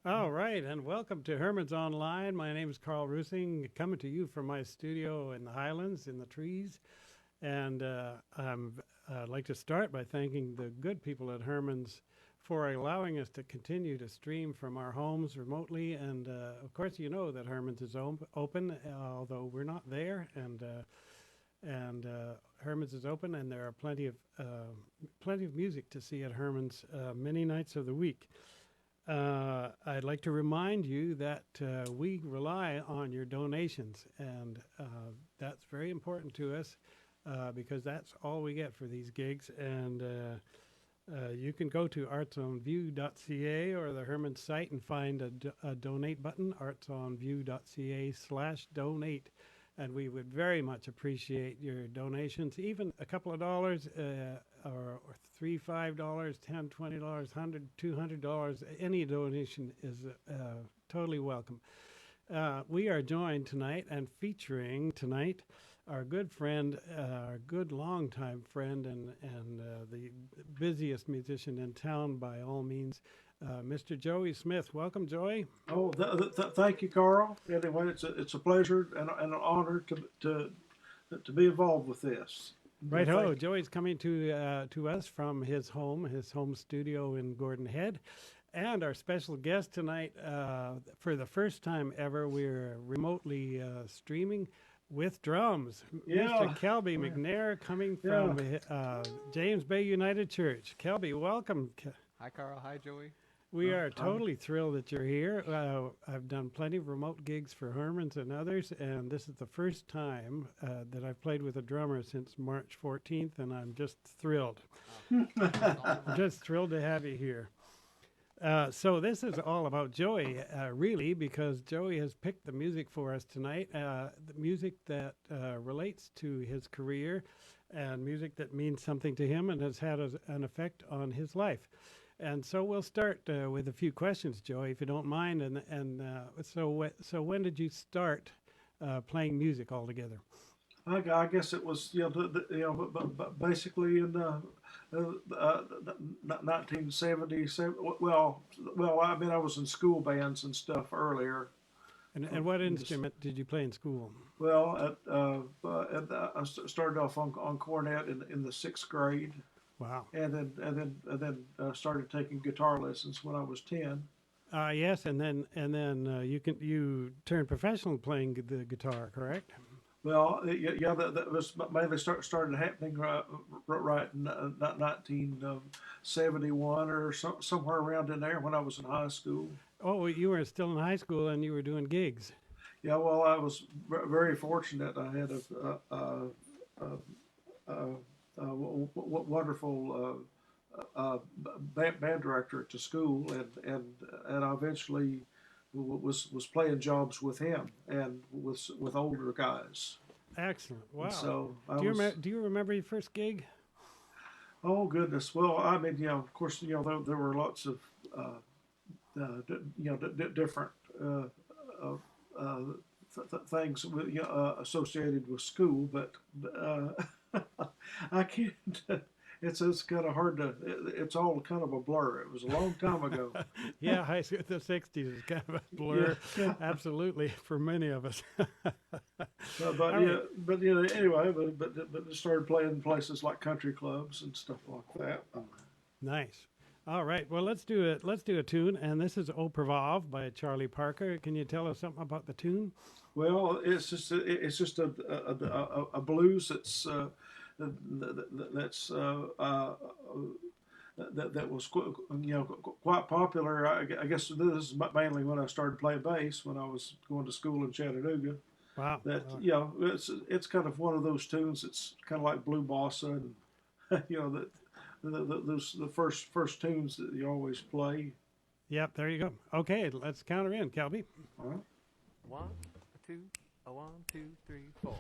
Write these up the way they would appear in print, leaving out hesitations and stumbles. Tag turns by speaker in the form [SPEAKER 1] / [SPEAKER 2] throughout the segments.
[SPEAKER 1] All right, and welcome to Herman's Online. My name is Karel Roessingh, coming to you from my studio in the Highlands, in the trees. And I'd like to start by thanking the good people at Herman's for allowing us to continue to stream from our homes remotely. And of course, you know that Herman's is open, although we're not there. And Herman's is open, and there are plenty of music to see at Herman's many nights of the week. I'd like to remind you that we rely on your donations, and that's very important to us because that's all we get for these gigs. And you can go to artsonview.ca or the Herman site and find a donate button, artsonview.ca/donate. And we would very much appreciate your donations, even a couple of dollars or $3, $5, $10, $20, $100, $200. Any donation is totally welcome. We are joined tonight and featuring tonight our good friend, our good longtime friend, and the busiest musician in town by all means, Mr. Joey Smith. Welcome, Joey.
[SPEAKER 2] Oh, thank you, Carl. Anyway, it's a pleasure and an honor to be involved with this.
[SPEAKER 1] Right ho, Joey's coming to us from his home studio in Gordon Head. And our special guest tonight, for the first time ever, we're remotely streaming with drums.
[SPEAKER 2] Yeah.
[SPEAKER 1] Mr. Kelby MacNayr coming from James Bay United Church. Kelby, welcome.
[SPEAKER 3] Hi, Karel. Hi, Joey.
[SPEAKER 1] We are totally thrilled that you're here. I've done plenty of remote gigs for Herman's and others, and this is the first time that I've played with a drummer since March 14th, and I'm just thrilled. I'm just thrilled to have you here. So this is all about Joey, really, because Joey has picked the music for us tonight, the music that relates to his career and music that means something to him and has had an effect on his life. And so we'll start with a few questions, Joey, if you don't mind. So when did you start playing music altogether?
[SPEAKER 2] I guess it was basically in 1977. Well, I mean I was in school bands and stuff earlier.
[SPEAKER 1] And what instrument did you play in school?
[SPEAKER 2] Well, I started off on cornet in the 6th grade.
[SPEAKER 1] Wow!
[SPEAKER 2] And then started taking guitar lessons when I was 10.
[SPEAKER 1] Yes, and then you turned professional playing the guitar, correct?
[SPEAKER 2] Well, that was mainly started happening right in 1971 or somewhere around in there when I was in high school.
[SPEAKER 1] Oh, you were still in high school and you were doing gigs.
[SPEAKER 2] Yeah, well, I was very fortunate. I had a wonderful band director at the school, and I eventually was playing jobs with him and with older guys.
[SPEAKER 1] Excellent! Wow.
[SPEAKER 2] And so
[SPEAKER 1] do you remember your first gig?
[SPEAKER 2] Oh goodness! Well, I mean, of course, there were lots of different things associated with school, but I can't. It's kind of hard to. It's all kind of a blur. It was a long time ago.
[SPEAKER 1] Yeah, high school, the '60s is kind of a blur. Yeah. Absolutely, for many of us.
[SPEAKER 2] Anyway, but started playing in places like country clubs and stuff like that.
[SPEAKER 1] Nice. All right. Well, let's do it. Let's do a tune, and this is "Au Revoir" by Charlie Parker. Can you tell us something about the tune?
[SPEAKER 2] Well, it's just a blues that was quite popular. I guess this is mainly when I started playing bass when I was going to school in Chattanooga.
[SPEAKER 1] Wow.
[SPEAKER 2] It's kind of one of those tunes. It's kind of like blue bossa, and the first tunes that you always play.
[SPEAKER 1] Yep. There you go. Okay, let's count her in, Kelby.
[SPEAKER 2] All right.
[SPEAKER 3] 1, 2, 1, 2, 3, 4.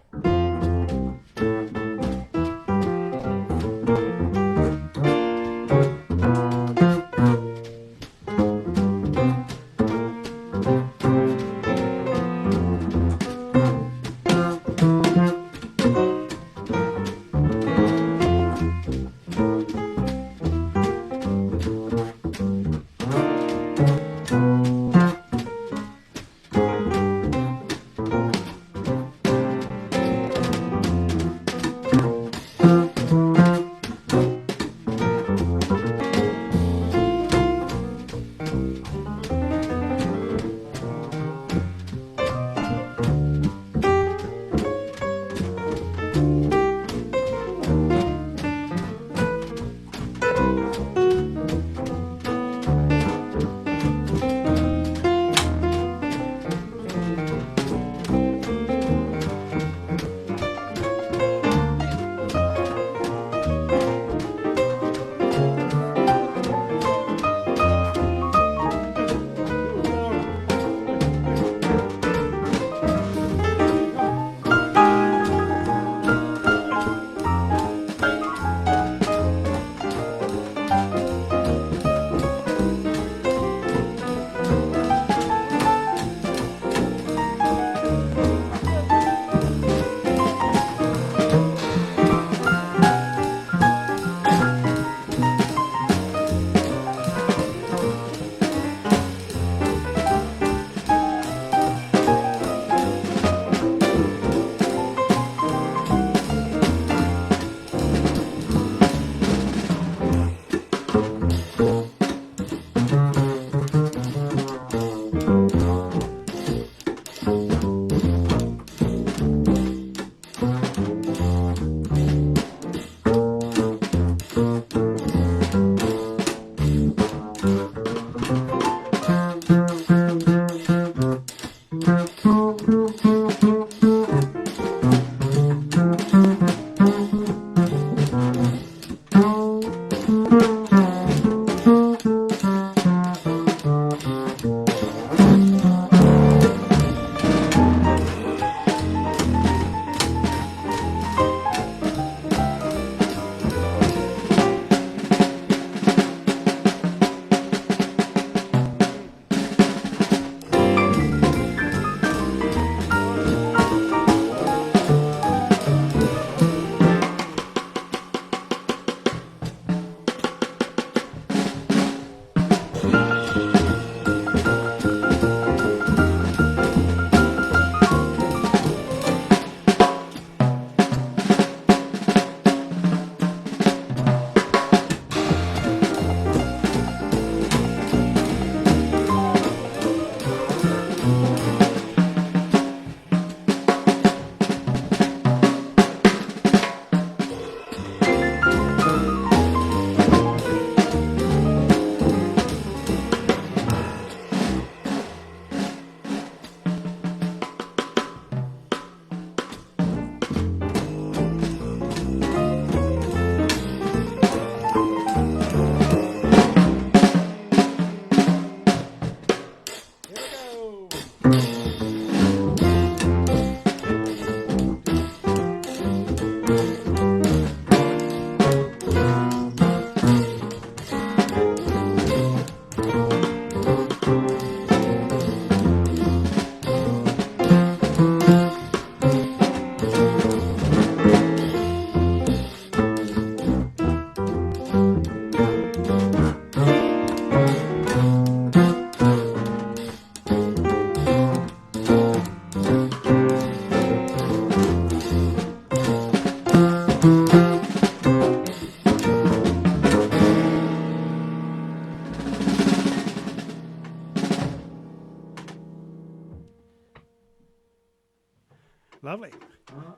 [SPEAKER 1] Lovely.
[SPEAKER 2] Uh,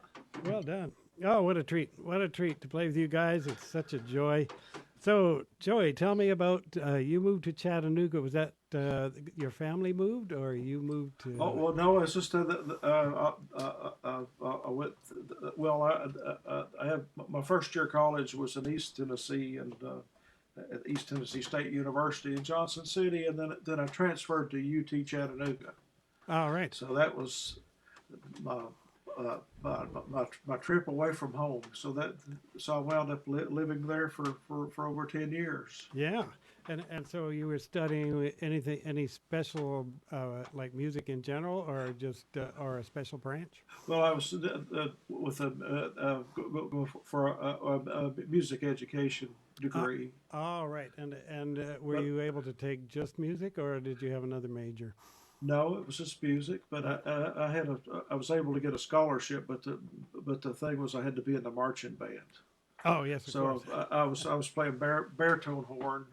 [SPEAKER 1] Well done. Oh, what a treat. What a treat to play with you guys. It's such a joy. So, Joey, tell me about you moved to Chattanooga. Was that your family moved or you moved to?
[SPEAKER 2] Oh well, no, it's just I went. Well, I had my first year of college was in East Tennessee and at East Tennessee State University in Johnson City, and then I transferred to UT Chattanooga.
[SPEAKER 1] All right.
[SPEAKER 2] So that was my my trip away from home. So I wound up living there for over 10 years.
[SPEAKER 1] Yeah. And so you were studying any special like music in general or just or a special branch?
[SPEAKER 2] Well, I was with for a music education degree.
[SPEAKER 1] All right. And were
[SPEAKER 2] But-
[SPEAKER 1] you able to take just music or did you have another major?
[SPEAKER 2] No, it was just music, but I was able to get a scholarship, but the thing was I had to be in the marching band.
[SPEAKER 1] Oh, yes, of
[SPEAKER 2] So
[SPEAKER 1] course.
[SPEAKER 2] I was playing baritone horn,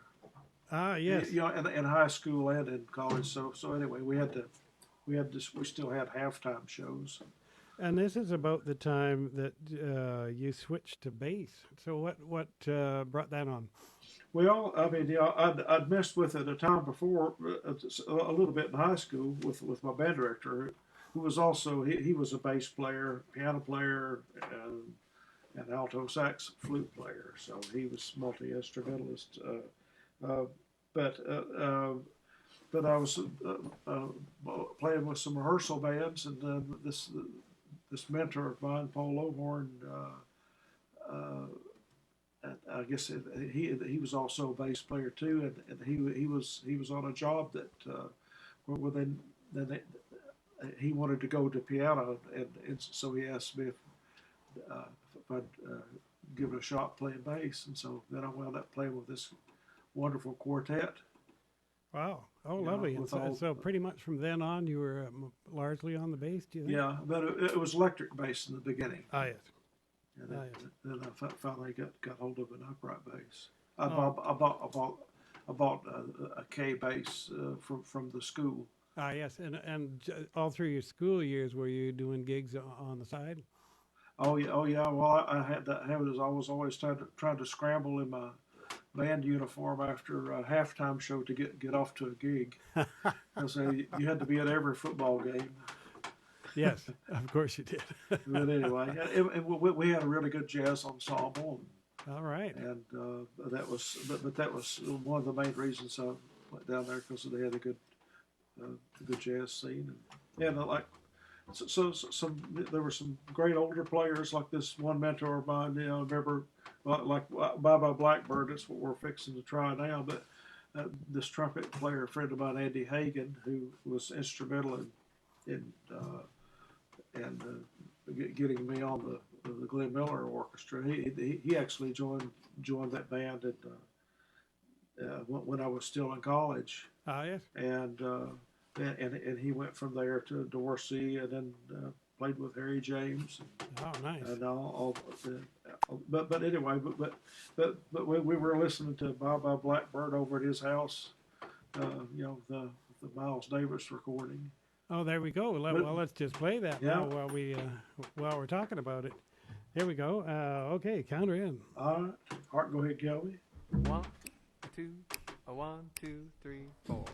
[SPEAKER 1] Ah, yes.
[SPEAKER 2] you know, in high school and in college. So anyway, we still had halftime shows.
[SPEAKER 1] And this is about the time that you switched to bass. So what brought that on?
[SPEAKER 2] Well, I mean, I'd messed with it a time before, a little bit in high school with my band director, who was also he was a bass player, piano player, and alto sax flute player. So he was multi instrumentalist. But I was playing with some rehearsal bands, and this mentor of mine, Paul Lohorn. I guess he was also a bass player too, and he was on a job that where he wanted to go to piano, and so he asked me if I'd give it a shot playing bass, and so then I wound up playing with this wonderful quartet.
[SPEAKER 1] Wow. Oh,
[SPEAKER 2] Yeah,
[SPEAKER 1] lovely. And
[SPEAKER 2] with
[SPEAKER 1] so,
[SPEAKER 2] all-
[SPEAKER 1] so pretty much from then on, you were largely on the bass, do you think?
[SPEAKER 2] Yeah, but it was electric bass in the beginning,
[SPEAKER 1] Ah, yes.
[SPEAKER 2] and
[SPEAKER 1] Nice.
[SPEAKER 2] then I finally got hold of an upright bass. I
[SPEAKER 1] Oh.
[SPEAKER 2] bought a K bass from the school.
[SPEAKER 1] Ah, yes. And all through your school years, were you doing gigs on the side?
[SPEAKER 2] Oh yeah, oh yeah. Well, I had that habit. As I was always trying to scramble in my band uniform after a halftime show to get off to a gig. Because you had to be at every football game.
[SPEAKER 1] Yes, of course you did.
[SPEAKER 2] But anyway, we had a really good jazz ensemble,
[SPEAKER 1] All right.
[SPEAKER 2] and that was but that was one of the main reasons I went down there, because they had a good jazz scene, and like. So there were some great older players like this one mentor of mine. You know, remember like Bye Bye Blackbird. That's what we're fixing to try now. But this trumpet player, a friend of mine, Andy Hagan, who was instrumental in getting me on the Glenn Miller Orchestra. He actually joined that band when I was still in college,
[SPEAKER 1] Ah, yes.
[SPEAKER 2] and he went from there to Dorsey, and then played with Harry James,
[SPEAKER 1] Oh, nice.
[SPEAKER 2] and but anyway, but we were listening to Bye Bye Blackbird over at his house, you know, the Miles Davis recording.
[SPEAKER 1] Oh, there we go. Well, let's just play that
[SPEAKER 2] Yeah.
[SPEAKER 1] now while we're talking about it. Here we go. Okay, count her in.
[SPEAKER 2] All right, Art, go ahead, Kelby.
[SPEAKER 3] 1, 2, 1, 2, 3, 4.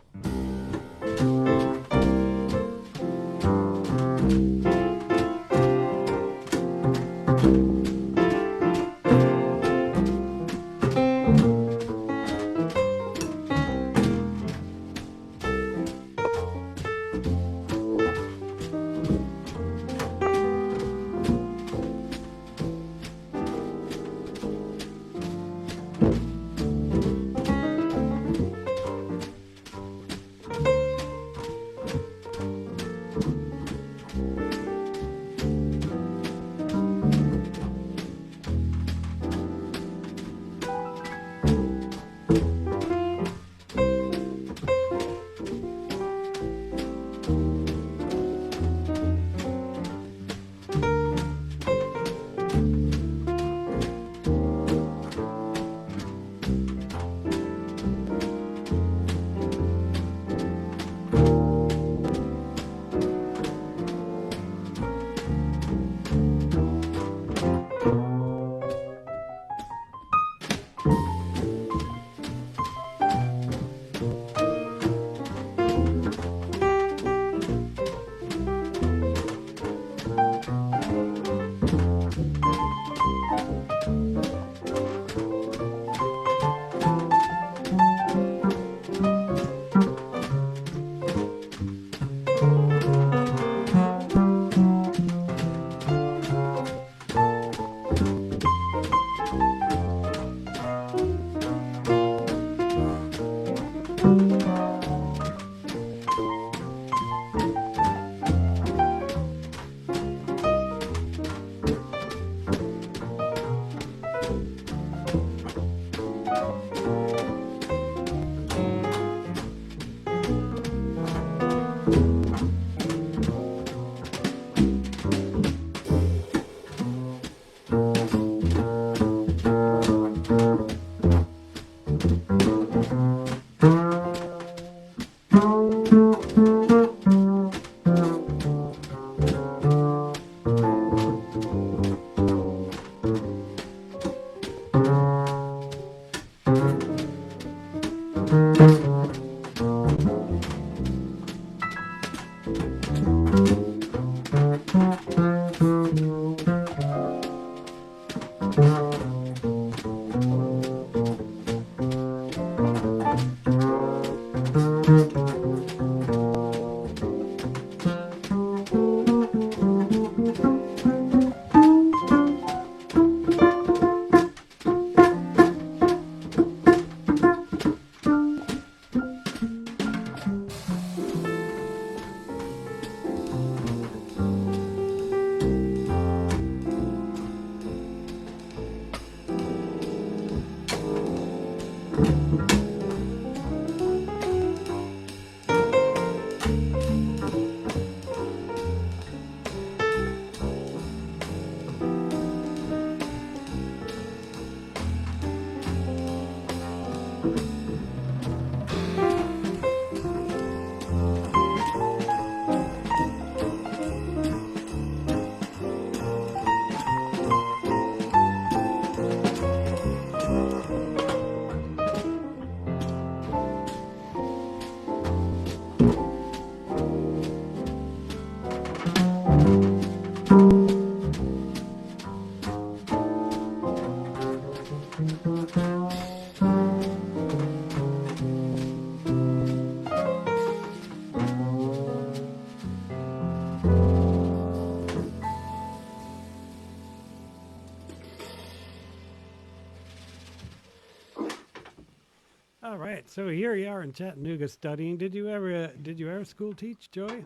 [SPEAKER 1] All right, so here you are in Chattanooga studying. Did you ever school teach, Joey?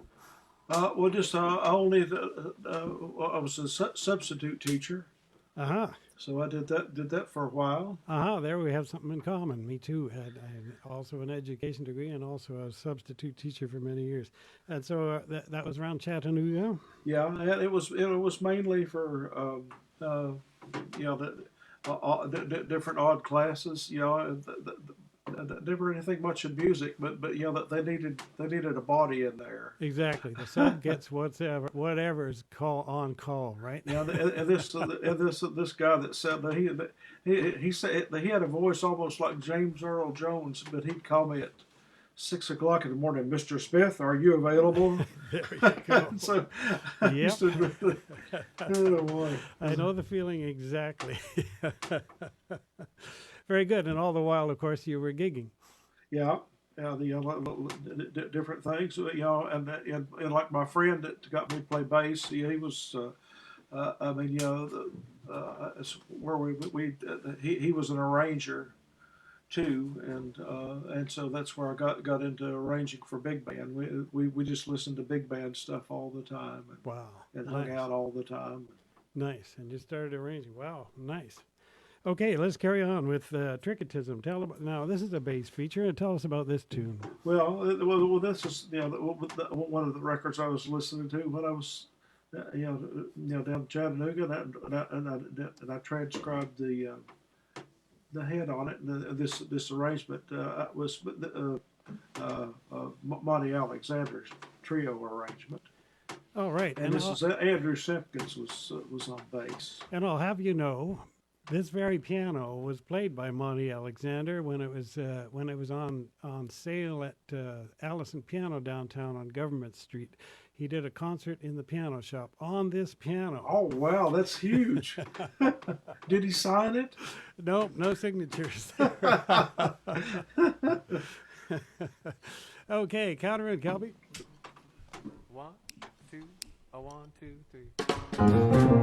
[SPEAKER 2] Well, just I was a substitute teacher,
[SPEAKER 1] Uh-huh.
[SPEAKER 2] so I did that for a while.
[SPEAKER 1] Uh-huh, there we have something in common. Me too. I also an education degree and also a substitute teacher for many years. And so that was around Chattanooga?
[SPEAKER 2] Yeah, and it was mainly for different odd classes. Never anything much in music, but that they needed a body in there.
[SPEAKER 1] Exactly. The sub gets whatever's on call, right?
[SPEAKER 2] Yeah, and this guy that said that he said that he had a voice almost like James Earl Jones, but he'd call me at 6 o'clock in the morning, Mr. Smith, are you available?
[SPEAKER 1] There you go.
[SPEAKER 2] So,
[SPEAKER 1] Yep.
[SPEAKER 2] oh boy.
[SPEAKER 1] I know the feeling exactly. Very good. And all the while, of course, you were gigging.
[SPEAKER 2] Yeah, different things, and like my friend that got me to play bass, he was, where he was an arranger too, and so that's where I got into arranging for big band. We just listened to big band stuff all the time,
[SPEAKER 1] Wow.
[SPEAKER 2] and
[SPEAKER 1] Nice.
[SPEAKER 2] hung out all the time.
[SPEAKER 1] Nice. And you started arranging. Wow. Nice. Okay, let's carry on with Tricketism. Now, this is a bass feature. Tell us about this tune.
[SPEAKER 2] Well, this is one of the records I was listening to when I was down in Chattanooga, and I transcribed the head on it. And this arrangement was Monty Alexander's trio arrangement.
[SPEAKER 1] All right,
[SPEAKER 2] And this is Andrew Simpkins was on bass.
[SPEAKER 1] And I'll have you know, this very piano was played by Monty Alexander when it was on sale at Allison Piano downtown on Government Street. He did a concert in the piano shop on this piano.
[SPEAKER 2] Oh wow, that's huge! Did he sign it?
[SPEAKER 1] Nope, no signatures. Okay, counter in, Kelby.
[SPEAKER 3] 1, 2, a 1, 2, 3.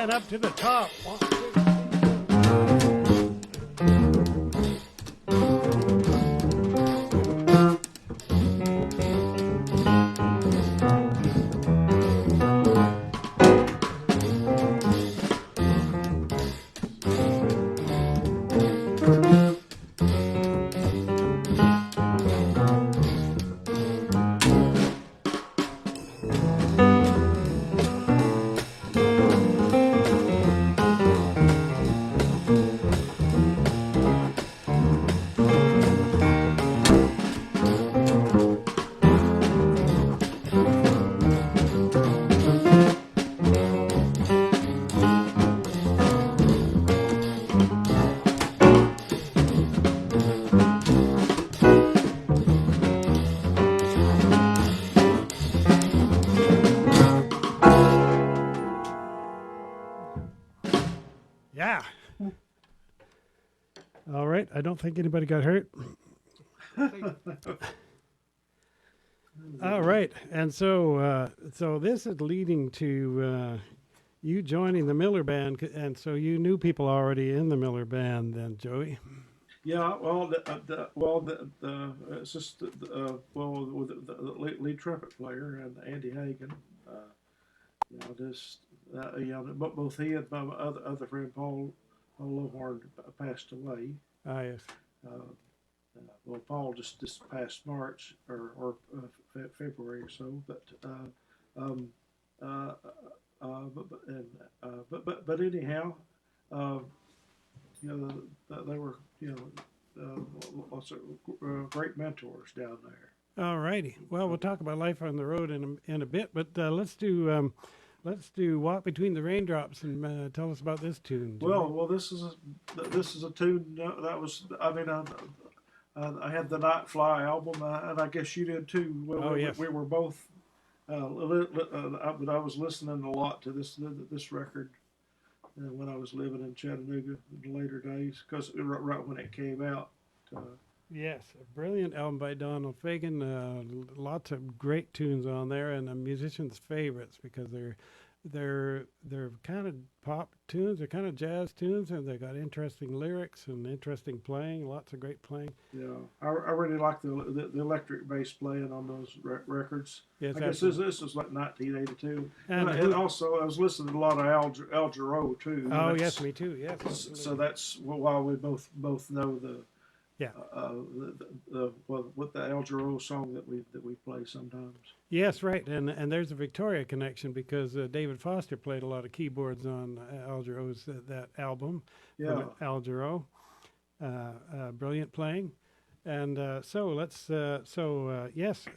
[SPEAKER 1] And up to the top. 1, 2. Yeah. All right. I don't think anybody got hurt. All right. And so this is leading to you joining the Miller Band. And so you knew people already in the Miller Band then, Joey.
[SPEAKER 2] Yeah, it's just with the lead trumpet player and Andy Hagan. But both he and my other friend Paul Lohorn passed away.
[SPEAKER 1] Ah, yes.
[SPEAKER 2] Paul just past March or February or so, but anyhow, they were lots of great mentors down there.
[SPEAKER 1] All righty. Well, we'll talk about life on the road in a bit, but let's do Walk Between the Raindrops and tell us about this tune. Jimmy.
[SPEAKER 2] Well, this is a tune that was. I had the Night Fly album, and I guess you did too.
[SPEAKER 1] Yes.
[SPEAKER 2] We were both. But I was listening a lot to this record when I was living in Chattanooga in the later days, because right when it came out.
[SPEAKER 1] Yes, a brilliant album by Donald Fagen. Lots of great tunes on there, and a musician's favorites because they're kind of pop tunes, they're kind of jazz tunes, and they got interesting lyrics and interesting playing. Lots of great playing.
[SPEAKER 2] Yeah, I really like the electric bass playing on those records.
[SPEAKER 1] Yes,
[SPEAKER 2] I guess this was like 1982,
[SPEAKER 1] and
[SPEAKER 2] also I was listening to a lot of Al Jarreau too.
[SPEAKER 1] Oh yes, me too. Yes.
[SPEAKER 2] So that's why we both know the.
[SPEAKER 1] Yeah.
[SPEAKER 2] With the Al Jarreau song that we play sometimes.
[SPEAKER 1] Yes, right, and there's a Victoria connection because David Foster played a lot of keyboards on Al Jarreau's that album.
[SPEAKER 2] Yeah.
[SPEAKER 1] Al Jarreau, brilliant playing, and yes,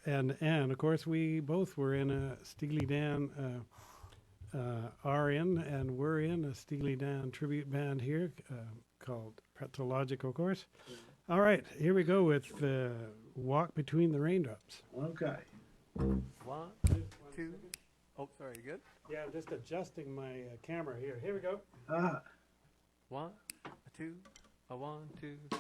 [SPEAKER 1] and of course we both were in a Steely Dan. Are in and we're in a Steely Dan tribute band here called Pretzologic, of course. Yeah. All right, here we go with Walk Between the Raindrops.
[SPEAKER 2] Okay.
[SPEAKER 3] 1, 2. Oh, sorry, you good?
[SPEAKER 1] Yeah, I'm just adjusting my camera here. Here we go.
[SPEAKER 3] 1, 2, 1, 2, 3.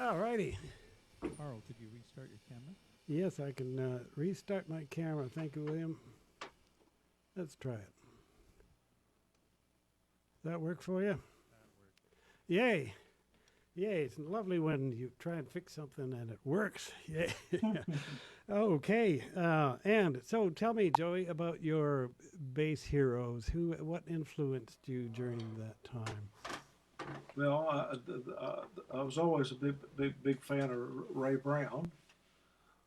[SPEAKER 1] All righty.
[SPEAKER 4] Karel, could you restart your camera?
[SPEAKER 1] Yes, I can restart my camera. Thank you, William. Let's try it. Does that work for you? Yay. Yay. It's lovely when you try and fix something and it works. Yay. Okay. And so tell me, Joey, about your bass heroes. What influenced you during that time?
[SPEAKER 2] Well, I was always a big fan of Ray Brown.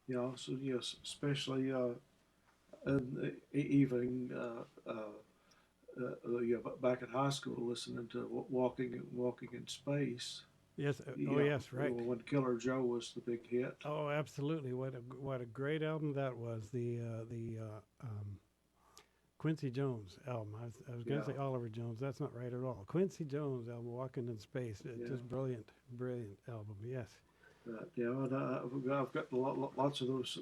[SPEAKER 2] You know, so yes, especially in the evening. Back in high school, listening to Walking in Space.
[SPEAKER 1] Yes.
[SPEAKER 2] Yeah,
[SPEAKER 1] Oh, yes. Right.
[SPEAKER 2] when Killer Joe was the big hit.
[SPEAKER 1] Oh, absolutely! What a great album that was. The Quincy Jones album. I was going to
[SPEAKER 2] Yeah.
[SPEAKER 1] say Oliver Jones. That's not right at all. Quincy Jones album, Walking in Space.
[SPEAKER 2] Yeah.
[SPEAKER 1] Just brilliant album. Yes.
[SPEAKER 2] And I've got lots of those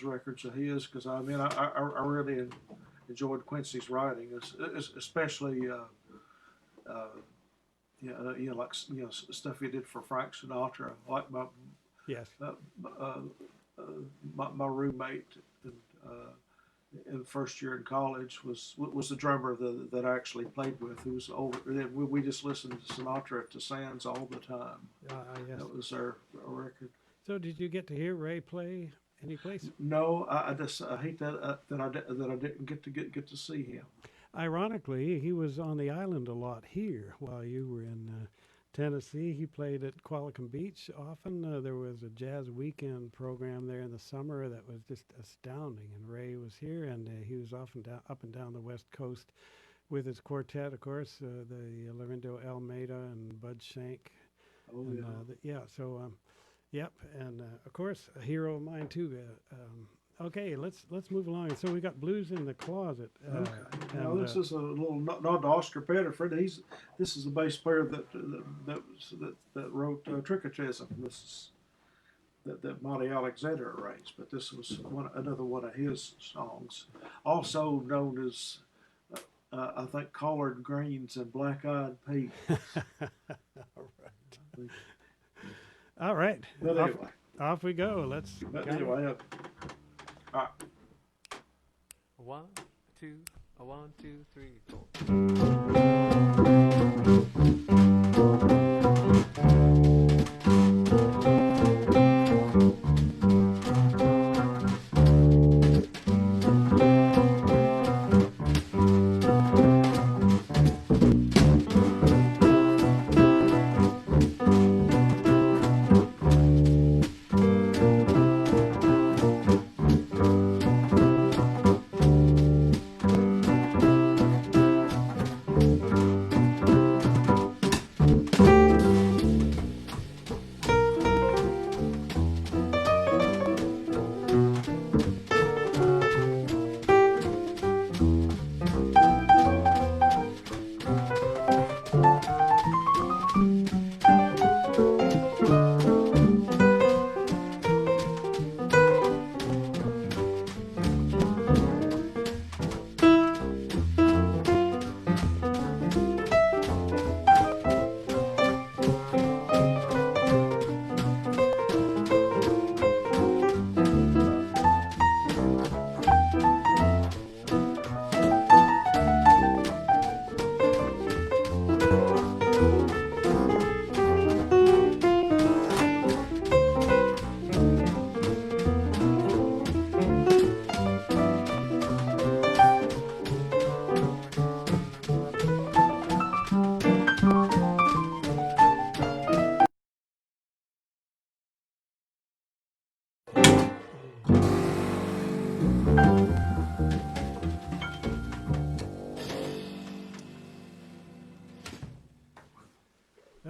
[SPEAKER 2] records of his because I mean I really enjoyed Quincy's writing, especially stuff he did for Frank Sinatra. Like
[SPEAKER 1] Yes.
[SPEAKER 2] my roommate in the first year in college was the drummer that I actually played with, who was older. We just listened to Sinatra at the Sands all the time.
[SPEAKER 1] Yes.
[SPEAKER 2] That was our record.
[SPEAKER 1] So did you get to hear Ray play any place?
[SPEAKER 2] No, I hate that I didn't get to see him.
[SPEAKER 1] Ironically, he was on the island a lot here while you were in Tennessee. He played at Qualicum Beach often. There was a jazz weekend program there in the summer that was just astounding. And Ray was here, and he was often up and down the West Coast with his quartet, of course, the Lorindo Almeida and Bud Shank.
[SPEAKER 2] Oh
[SPEAKER 1] And,
[SPEAKER 2] yeah.
[SPEAKER 1] Yep, and of course a hero of mine too. Okay, let's move along. So we got Blues in the Closet.
[SPEAKER 2] Okay. Now this is a little nod to Oscar Pettiford. This is the bass player that wrote Tricketism. This is that Monty Alexander arranged, but this was another one of his songs, also known as I think Collard Greens and Black Eyed Peas.
[SPEAKER 1] All right.
[SPEAKER 2] But anyway,
[SPEAKER 1] Off we go. Let's.
[SPEAKER 2] all right.
[SPEAKER 3] 1, 2, 1, 2, 3, 4.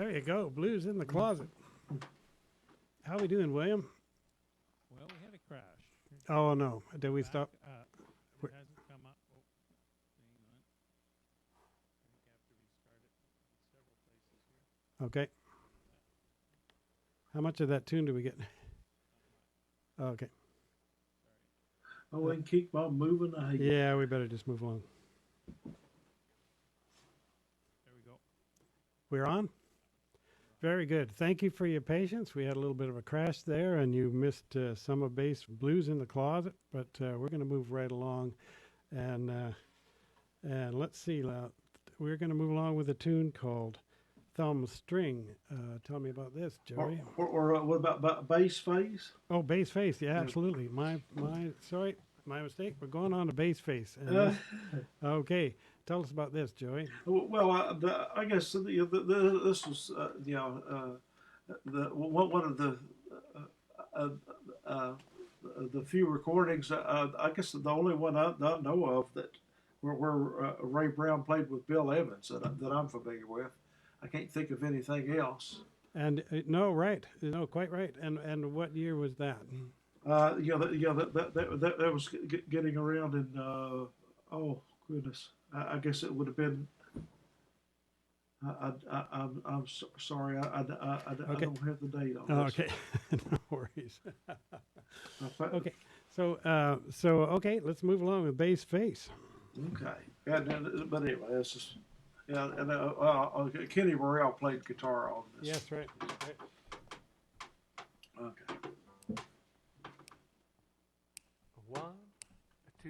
[SPEAKER 1] There you go. Blues in the closet. How we doing, William?
[SPEAKER 4] Well, we had a crash.
[SPEAKER 1] Oh no! Did we
[SPEAKER 4] Back
[SPEAKER 1] stop?
[SPEAKER 4] up. It
[SPEAKER 1] Wait.
[SPEAKER 4] hasn't come up. Oh, hang on. I think I have to restart it in several places here.
[SPEAKER 1] Okay. How much of that tune do we get? Okay.
[SPEAKER 2] Oh, we can keep on moving ahead.
[SPEAKER 1] Yeah, we better just move along.
[SPEAKER 4] There we go.
[SPEAKER 1] We're on? Very good. Thank you for your patience. We had a little bit of a crash there, and you missed some of bass Blues in the Closet, but we're going to move right along. And let's see. We're going to move along with a tune called Thumb String. Tell me about this, Joey.
[SPEAKER 2] Or what about bass phase?
[SPEAKER 1] Oh, bass face. Yeah, absolutely. Sorry, my mistake. We're going on to bass face. And okay. Tell us about this, Joey.
[SPEAKER 2] Well, I guess this was one of the few recordings. I guess the only one I know of that where Ray Brown played with Bill Evans that I'm familiar with. I can't think of anything else.
[SPEAKER 1] And no, right, no, quite right. And what year was that?
[SPEAKER 2] That was getting around in oh goodness. I guess it would have been. I'm sorry. I don't have the date on this.
[SPEAKER 1] Okay, no worries. Okay, so okay, let's move along with bass face.
[SPEAKER 2] Okay. But anyway, that's just. Yeah, and Kenny Burrell played guitar on this.
[SPEAKER 1] Yes, right.
[SPEAKER 2] Okay.
[SPEAKER 3] A 1, a 2,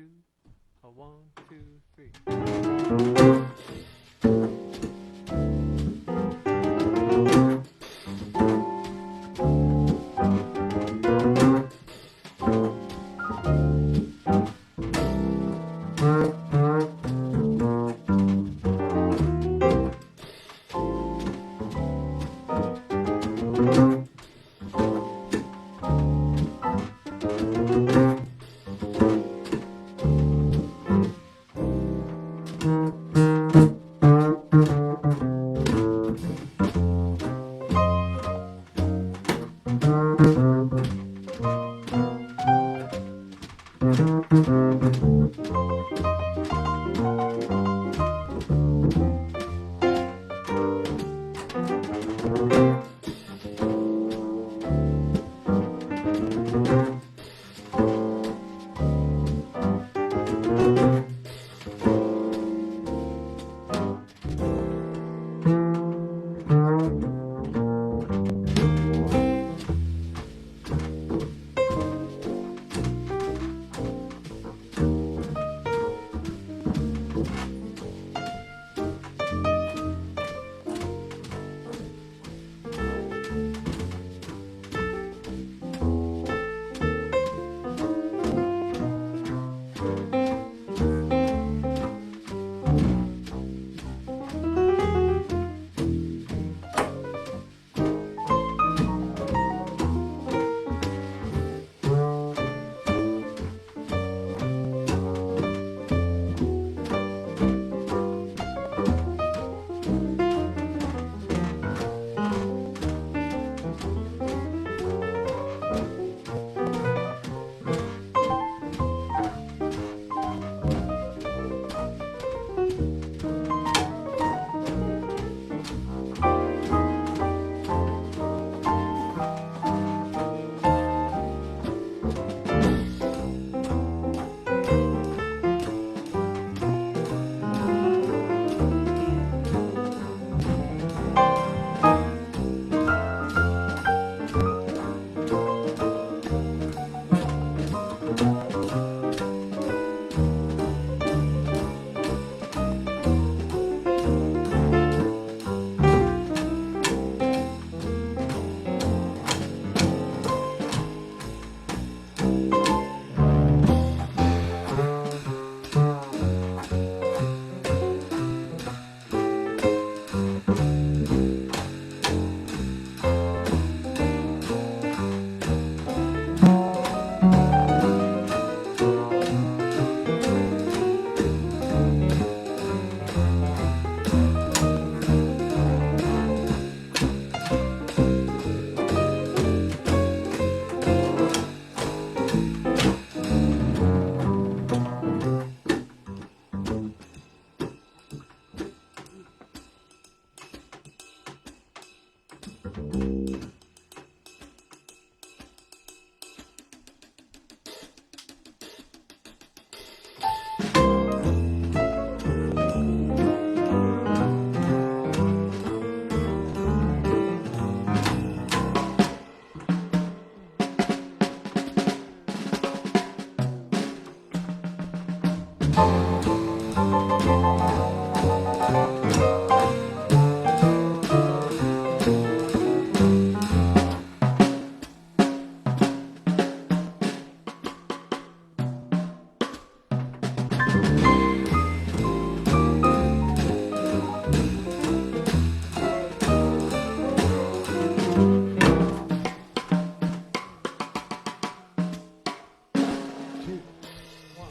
[SPEAKER 3] a 1, 2, 3.
[SPEAKER 1] Two, one.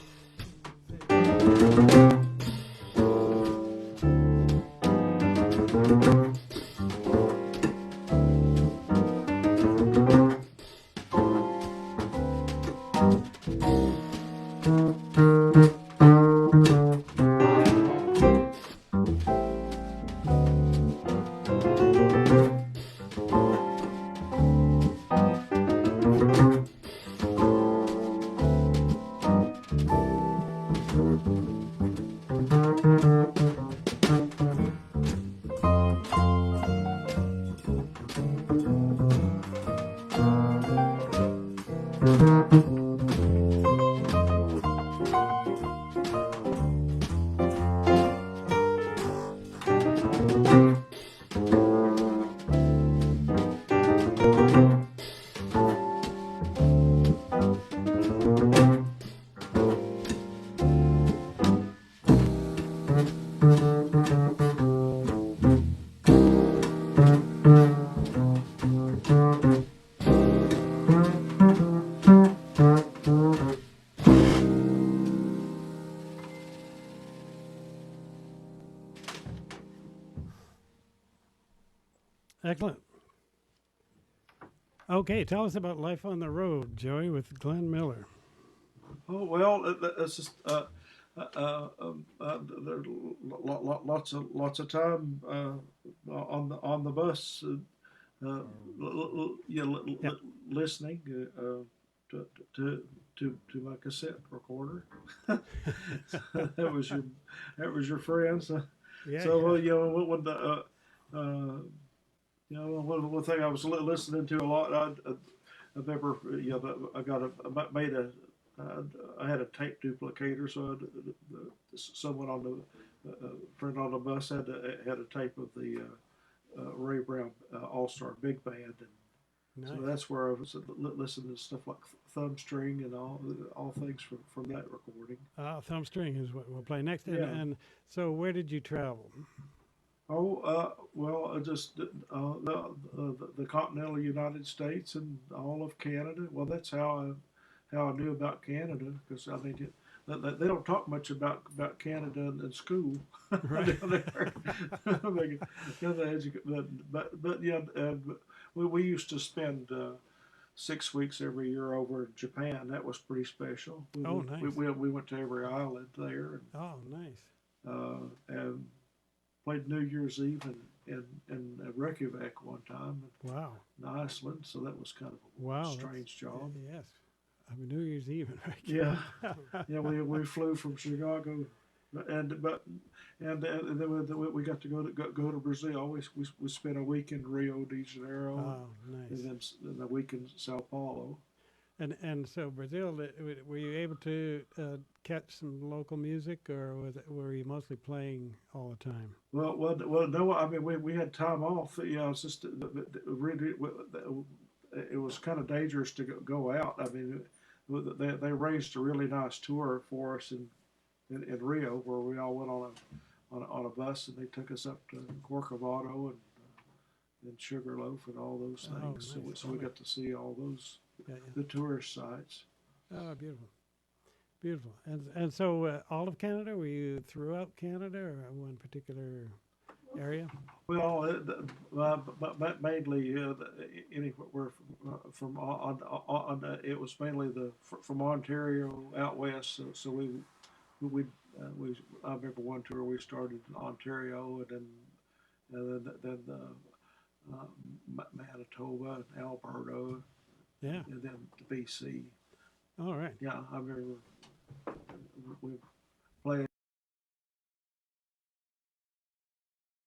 [SPEAKER 1] Excellent. Okay, tell us about life on the road, Joey, with Glenn Miller.
[SPEAKER 2] Oh well, it's just there lots of time on the bus,
[SPEAKER 1] Yep.
[SPEAKER 2] listening to, to to my cassette recorder. that was your friend. So,
[SPEAKER 1] Yeah,
[SPEAKER 2] so
[SPEAKER 1] yeah.
[SPEAKER 2] well, you know, when the you know, one thing I was listening to a lot. I remember, you know, made a I had a tape duplicator, so someone on the friend on the bus had a tape of the Ray Brown All Star Big Band, and
[SPEAKER 1] Nice.
[SPEAKER 2] so that's where I was listening to stuff like Thumb String and all things from that recording.
[SPEAKER 1] Thumb String is what we'll play next.
[SPEAKER 2] Yeah.
[SPEAKER 1] And so, where did you travel?
[SPEAKER 2] Oh, well, just the continental United States and all of Canada. Well, that's how I knew about Canada, because I mean they don't talk much about Canada in school.
[SPEAKER 1] Right.
[SPEAKER 2] Down there. But yeah, we used to spend 6 weeks every year over in Japan. That was pretty special.
[SPEAKER 1] Oh, nice.
[SPEAKER 2] We went to every island there,
[SPEAKER 1] Oh, nice.
[SPEAKER 2] and played New Year's Eve in Reykjavik one time
[SPEAKER 1] Wow.
[SPEAKER 2] in Iceland. So that was kind of a
[SPEAKER 1] Wow.
[SPEAKER 2] strange job.
[SPEAKER 1] Yes. I mean, New Year's Eve.
[SPEAKER 2] Yeah, yeah. We flew from Chicago, and then we got to go to Brazil. We spent a week in Rio de Janeiro,
[SPEAKER 1] Oh, nice.
[SPEAKER 2] and then a week in Sao Paulo.
[SPEAKER 1] And so Brazil, were you able to catch some local music, or were you mostly playing all the time?
[SPEAKER 2] Well, no. I mean, we had time off. You know, it's just really, it was kind of dangerous to go out. I mean, they arranged a really nice tour for us in Rio, where we all went on a bus, and they took us up to Corcovado and Sugarloaf and all those
[SPEAKER 1] Oh,
[SPEAKER 2] things.
[SPEAKER 1] nice.
[SPEAKER 2] So we got to see all those
[SPEAKER 1] Yeah,
[SPEAKER 2] the tourist sites.
[SPEAKER 1] Oh, beautiful, beautiful. And so all of Canada? Were you throughout Canada, or one particular area?
[SPEAKER 2] Well, but mainly anywhere from it was mainly from Ontario out west. So we I remember one tour we started in Ontario, and then Manitoba and Alberta,
[SPEAKER 1] Yeah.
[SPEAKER 2] and then BC.
[SPEAKER 1] All right.
[SPEAKER 2] Yeah, I remember